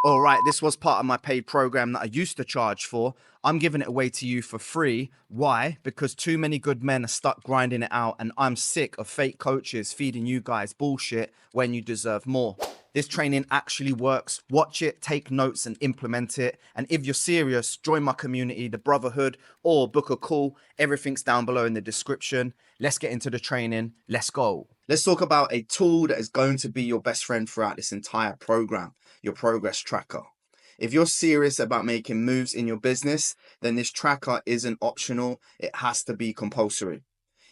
All right, this was part of my paid program that I used to charge for. I'm giving it away to you for free. Why? Because too many good men are stuck grinding it out, and I'm sick of fake coaches feeding you guys bullshit when you deserve more. This training actually works. Watch it, take notes, and implement it. And if you're serious, join my community, the Brotherhood, or book a call. Everything's down below in the description. Let's get into the training. Let's go. Let's talk about a tool that is going to be your best friend throughout this entire program, your progress tracker. If you're serious about making moves in your business, then this tracker isn't optional. It has to be compulsory.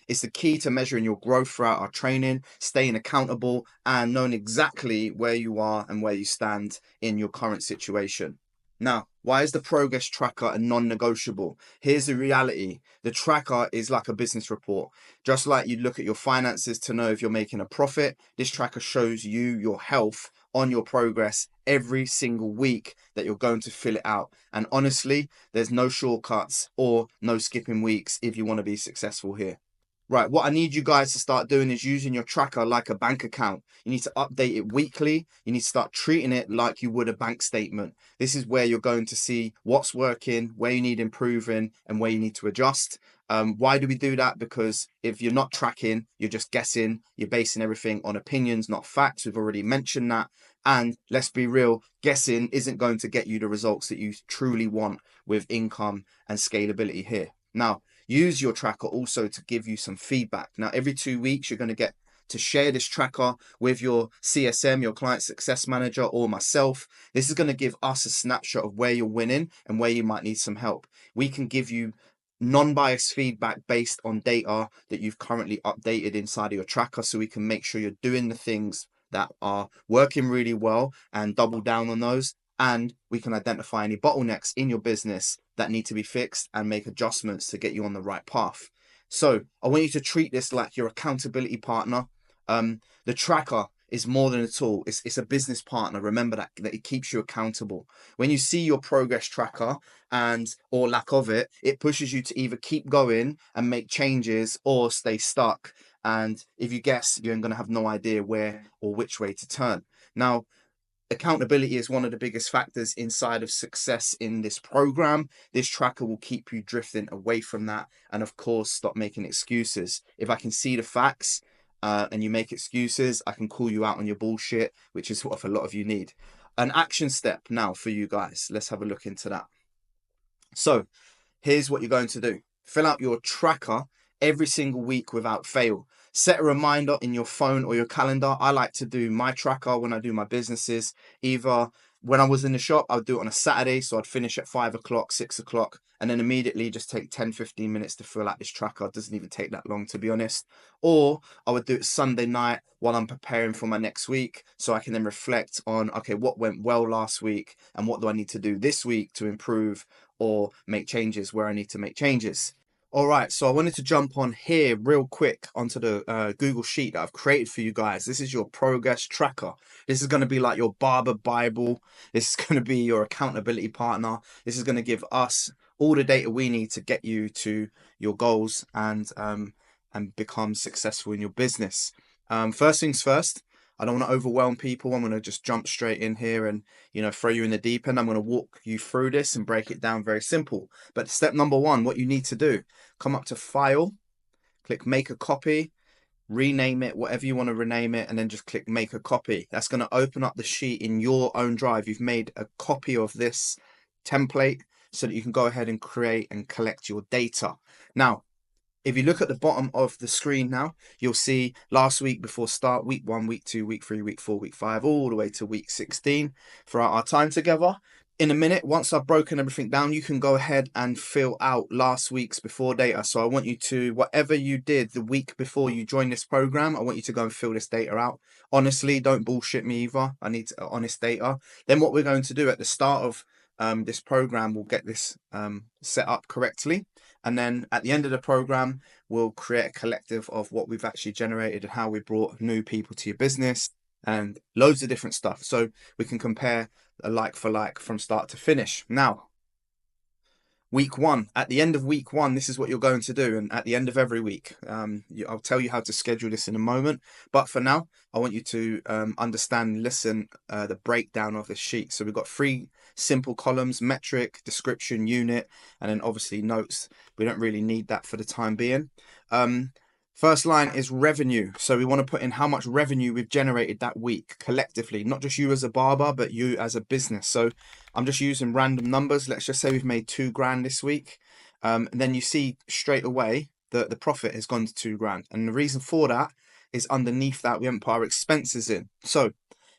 It's the key to measuring your growth throughout our training, staying accountable, and knowing exactly where you are and where you stand in your current situation. Now, why is the progress tracker a non-negotiable? Here's the reality. The tracker is like a business report. Just like you look at your finances to know if you're making a profit, this tracker shows you your health on your progress every single week that you're going to fill it out. And honestly, there's no shortcuts or no skipping weeks if you want to be successful here. Right, what I need you guys to start doing is using your tracker like a bank account. You need to update it weekly. You need to start treating it like you would a bank statement. This is where you're going to see what's working, where you need improving, and where you need to adjust. Why do we do that? Because if you're not tracking, you're just guessing. You're basing everything on opinions, not facts. We've already mentioned that. And let's be real, guessing isn't going to get you the results that you truly want with income and scalability here. Now, use your tracker also to give you some feedback. Now, every 2 weeks, you're going to get to share this tracker with your CSM, your client success manager, or myself. This is going to give us a snapshot of where you're winning and where you might need some help. We can give you non-biased feedback based on data that you've currently updated inside of your tracker, so we can make sure you're doing the things that are working really well and double down on those. And we can identify any bottlenecks in your business that need to be fixed and make adjustments to get you on the right path. So I want you to treat this like your accountability partner. The tracker is more than a tool. It's a business partner. Remember that it keeps you accountable. When you see your progress tracker or lack of it, it pushes you to either keep going and make changes or stay stuck. And if you guess, you're going to have no idea where or which way to turn. Now, accountability is one of the biggest factors inside of success in this program. This tracker will keep you drifting away from that. And of course, stop making excuses. If I can see the facts and you make excuses, I can call you out on your bullshit, which is what a lot of you need. An action step now for you guys. Let's have a look into that. So here's what you're going to do. Fill out your tracker every single week without fail. Set a reminder in your phone or your calendar. I like to do my tracker when I do my businesses. Either when I was in the shop, I would do it on a Saturday. So I'd finish at 5 o'clock, 6 o'clock, and then immediately just take 10, 15 minutes to fill out this tracker. It doesn't even take that long, to be honest. Or I would do it Sunday night while I'm preparing for my next week. So I can then reflect on, okay, what went well last week and what do I need to do this week to improve or make changes where I need to make changes. All right, so I wanted to jump on here real quick onto the Google Sheet that I've created for you guys. This is your progress tracker. This is going to be like your barber Bible. This is going to be your accountability partner. This is going to give us all the data we need to get you to your goals and become successful in your business. First things first, I don't want to overwhelm people. I'm going to just jump straight in here and, throw you in the deep end. I'm going to walk you through this and break it down very simple. But step number one, what you need to do, come up to File, click Make a Copy, rename it, whatever you want to rename it, and then just click Make a Copy. That's going to open up the sheet in your own drive. You've made a copy of this template so that you can go ahead and create and collect your data. Now, if you look at the bottom of the screen now, you'll see last week before start, week 1, week 2, week 3, week 4, week 5, all the way to week 16 throughout our time together. In a minute, once I've broken everything down, you can go ahead and fill out last week's before data. So I want you to, whatever you did the week before you joined this program, I want you to go and fill this data out. Honestly, don't bullshit me either. I need honest data. Then what we're going to do at the start of this program, we'll get this set up correctly. And then at the end of the program, we'll create a collective of what we've actually generated and how we brought new people to your business and loads of different stuff. So we can compare a like for like from start to finish. Now, Week one, at the end of week one, this is what you're going to do. And at the end of every week, I'll tell you how to schedule this in a moment. But for now, I want you to understand, listen, the breakdown of this sheet. So we've got three simple columns: metric, description, unit, and then obviously notes. We don't really need that for the time being. First line is revenue. So we want to put in how much revenue we've generated that week collectively, not just you as a barber, but you as a business. So I'm just using random numbers. Let's just say we've made $2,000 this week. And then you see straight away that the profit has gone to $2,000. And the reason for that is underneath that, we haven't put our expenses in. So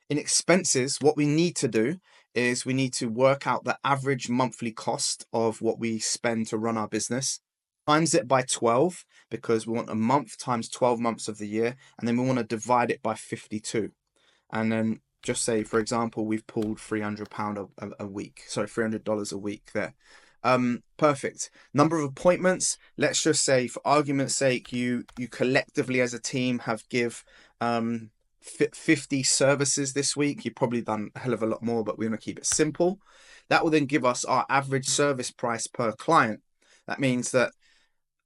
in expenses, what we need to do is we need to work out the average monthly cost of what we spend to run our business, times it by 12, because we want a month times 12 months of the year. And then we want to divide it by 52. And then just say, for example, we've pulled £300 a week. Sorry, $300 a week there. Perfect. Number of appointments. Let's just say, for argument's sake, you collectively as a team have give 50 services this week. You've probably done a hell of a lot more, but we want to keep it simple. That will then give us our average service price per client. That means that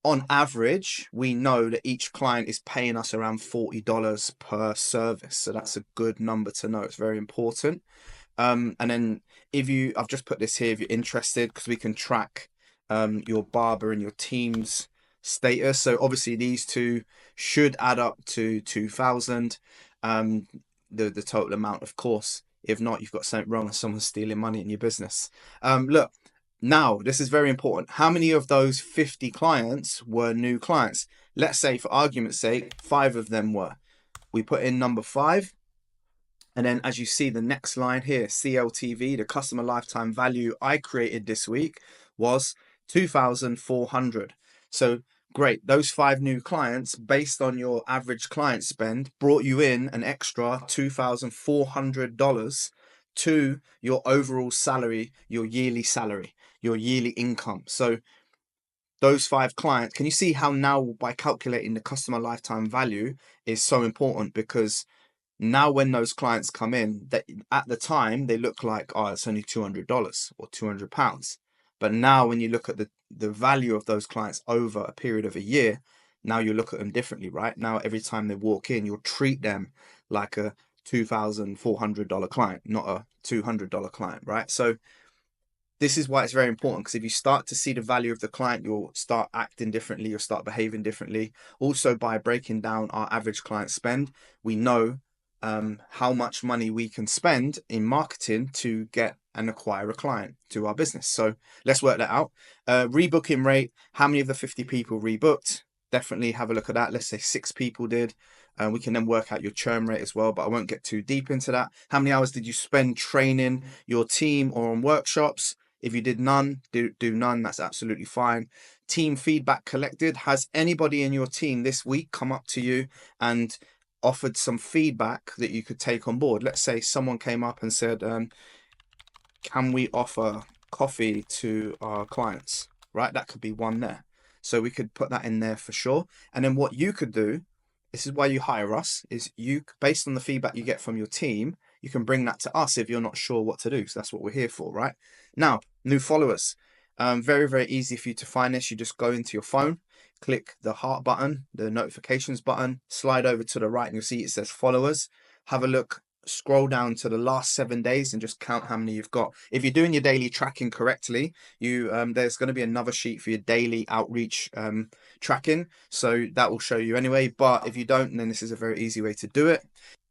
on average, we know that each client is paying us around $40 per service. So that's a good number to know. It's very important. And then I've just put this here if you're interested, because we can track your barber and your team's status. So obviously these two should add up to 2,000, the total amount, of course. If not, you've got something wrong and someone's stealing money in your business. Look, now this is very important. How many of those 50 clients were new clients? Let's say, for argument's sake, 5 of them were. We put in number 5. And then as you see the next line here, CLTV, the customer lifetime value I created this week was 2,400. So great. Those 5 new clients, based on your average client spend, brought you in an extra $2,400 to your overall salary, your yearly income. So those 5 clients, can you see how now by calculating the customer lifetime value is so important? Because now when those clients come in, that at the time they look like, oh, it's only $200 or £200. But now when you look at the value of those clients over a period of a year, now you look at them differently, right? Now every time they walk in, you'll treat them like a $2,400 client, not a $200 client, right? So this is why it's very important, because if you start to see the value of the client, you'll start acting differently, you'll start behaving differently. Also, by breaking down our average client spend, we know how much money we can spend in marketing to get and acquire a client to our business. So let's work that out. Rebooking rate, how many of the 50 people rebooked? Definitely have a look at that. Let's say 6 people did. We can then work out your churn rate as well, but I won't get too deep into that. How many hours did you spend training your team or on workshops? If you did none, do none. That's absolutely fine. Team feedback collected. Has anybody in your team this week come up to you and offered some feedback that you could take on board? Let's say someone came up and said, can we offer coffee to our clients? Right? That could be one there. So we could put that in there for sure. And then what you could do, this is why you hire us, is you, based on the feedback you get from your team, you can bring that to us if you're not sure what to do. So that's what we're here for, right? Now, new followers. Very, very easy for you to find this. You just go into your phone, click the heart button, the notifications button, slide over to the right, and you'll see it says followers. Have a look, scroll down to the last 7 days and just count how many you've got. If you're doing your daily tracking correctly, there's going to be another sheet for your daily outreach tracking. So that will show you anyway. But if you don't, then this is a very easy way to do it.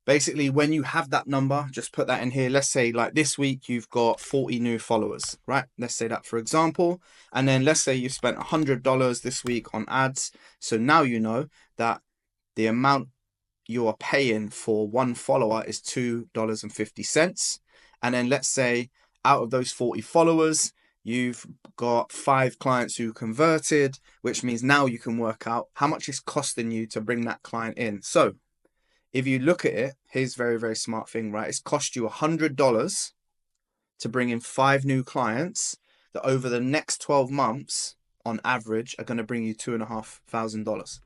Basically, when you have that number, just put that in here. Let's say like this week, you've got 40 new followers, right? Let's say that for example. And then let's say you spent $100 this week on ads. So now you know that the amount you are paying for one follower is $2.50. And then let's say out of those 40 followers, you've got 5 clients who converted, which means now you can work out how much it's costing you to bring that client in. So if you look at it, here's a very, very smart thing, right? It's cost you $100 to bring in 5 new clients that over the next 12 months, on average, are going to bring you $2,500.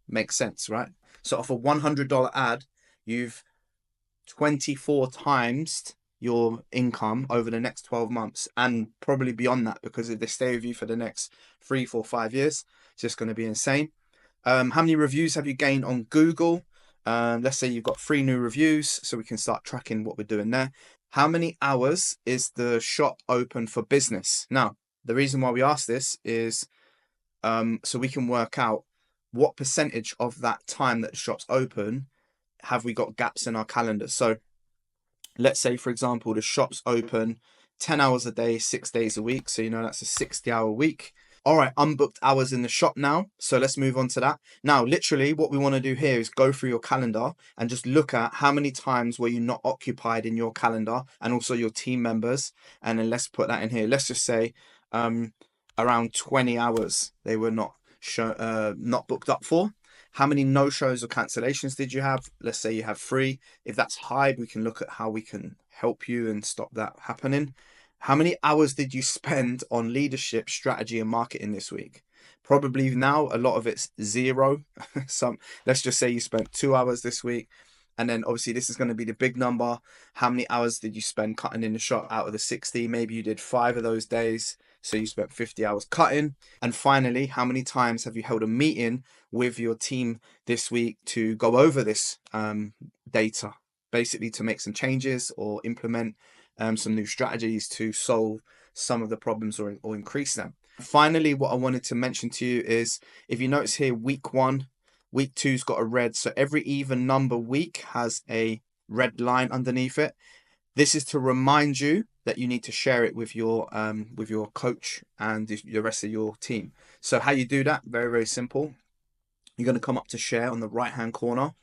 Makes sense, right? So off a $100 ad, you've 24 times your income over the next 12 months and probably beyond that, because if they stay with you for the next 3, 4, 5 years, it's just going to be insane. How many reviews have you gained on Google? Let's say you've got 3 new reviews, so we can start tracking what we're doing there. How many hours is the shop open for business? Now, the reason why we ask this is so we can work out what percentage of that time that the shop's open have we got gaps in our calendar. So let's say, for example, the shop's open 10 hours a day, 6 days a week. So, that's a 60-hour week. All right, unbooked hours in the shop now. So let's move on to that. Now, literally what we want to do here is go through your calendar and just look at how many times were you not occupied in your calendar, and also your team members. And then let's put that in here. Let's just say around 20 hours they were not booked up for. How many no-shows or cancellations did you have? Let's say you have 3. If that's high, we can look at how we can help you and stop that happening. How many hours did you spend on leadership, strategy, and marketing this week? Probably now a lot of it's 0. Let's just say you spent 2 hours this week. And then obviously this is going to be the big number. How many hours did you spend cutting in the shop out of the 60? Maybe you did 5 of those days, so you spent 50 hours cutting. And finally, how many times have you held a meeting with your team this week to go over this data, basically to make some changes or implement some new strategies to solve some of the problems or increase them. Finally, what I wanted to mention to you is, if you notice here, week 1, week 2's got a red. So every even number week has a red line underneath it. This is to remind you that you need to share it with your coach and the rest of your team. So how you do that? Very, very simple. You're going to come up to share on the right hand corner,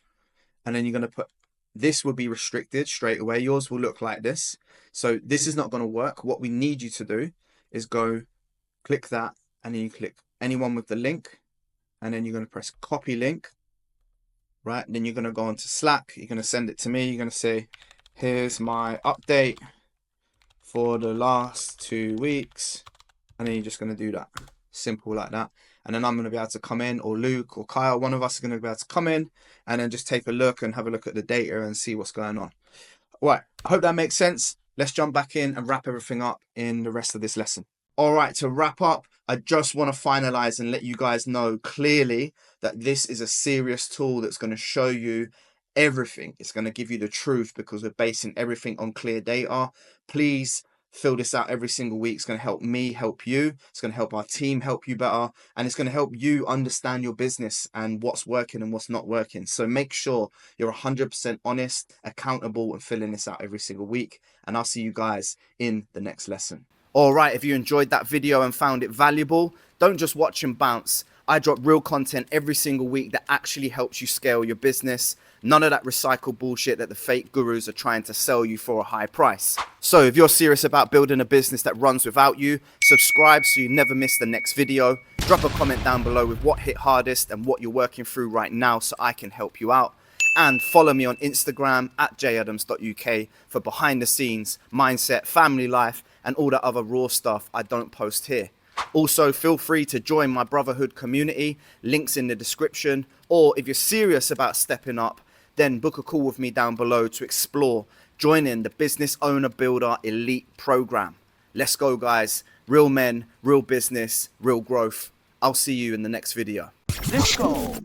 and then you're going to put, this will be restricted straight away. Yours will look like this. So this is not going to work. What we need you to do is go click that, and then you click anyone with the link, and then you're going to press copy link, right? And then you're going to go onto Slack. You're going to send it to me. You're going to say, here's my update for the last 2 weeks. And then you're just going to do that. Simple like that. And then I'm going to be able to come in, or Luke or Kyle, one of us is going to be able to come in and then just take a look and have a look at the data and see what's going on. All right, I hope that makes sense. Let's jump back in and wrap everything up in the rest of this lesson. All right, to wrap up, I just want to finalize and let you guys know clearly that this is a serious tool that's going to show you everything. It's going to give you the truth, because we're basing everything on clear data. Please fill this out every single week. It's going to help me help you. It's going to help our team help you better. And it's going to help you understand your business and what's working and what's not working. So make sure you're 100% honest, accountable, and filling this out every single week. And I'll see you guys in the next lesson. All right, if you enjoyed that video and found it valuable, don't just watch and bounce. I drop real content every single week that actually helps you scale your business. None of that recycled bullshit that the fake gurus are trying to sell you for a high price. So if you're serious about building a business that runs without you, subscribe so you never miss the next video. Drop a comment down below with what hit hardest and what you're working through right now so I can help you out. And follow me on Instagram at jadams.uk for behind the scenes, mindset, family life, and all that other raw stuff I don't post here. Also, feel free to join my brotherhood community, links in the description, or if you're serious about stepping up, then book a call with me down below to explore joining the Business Owner Builder Elite Program. Let's go, guys. Real men, real business, real growth. I'll see you in the next video. Let's go.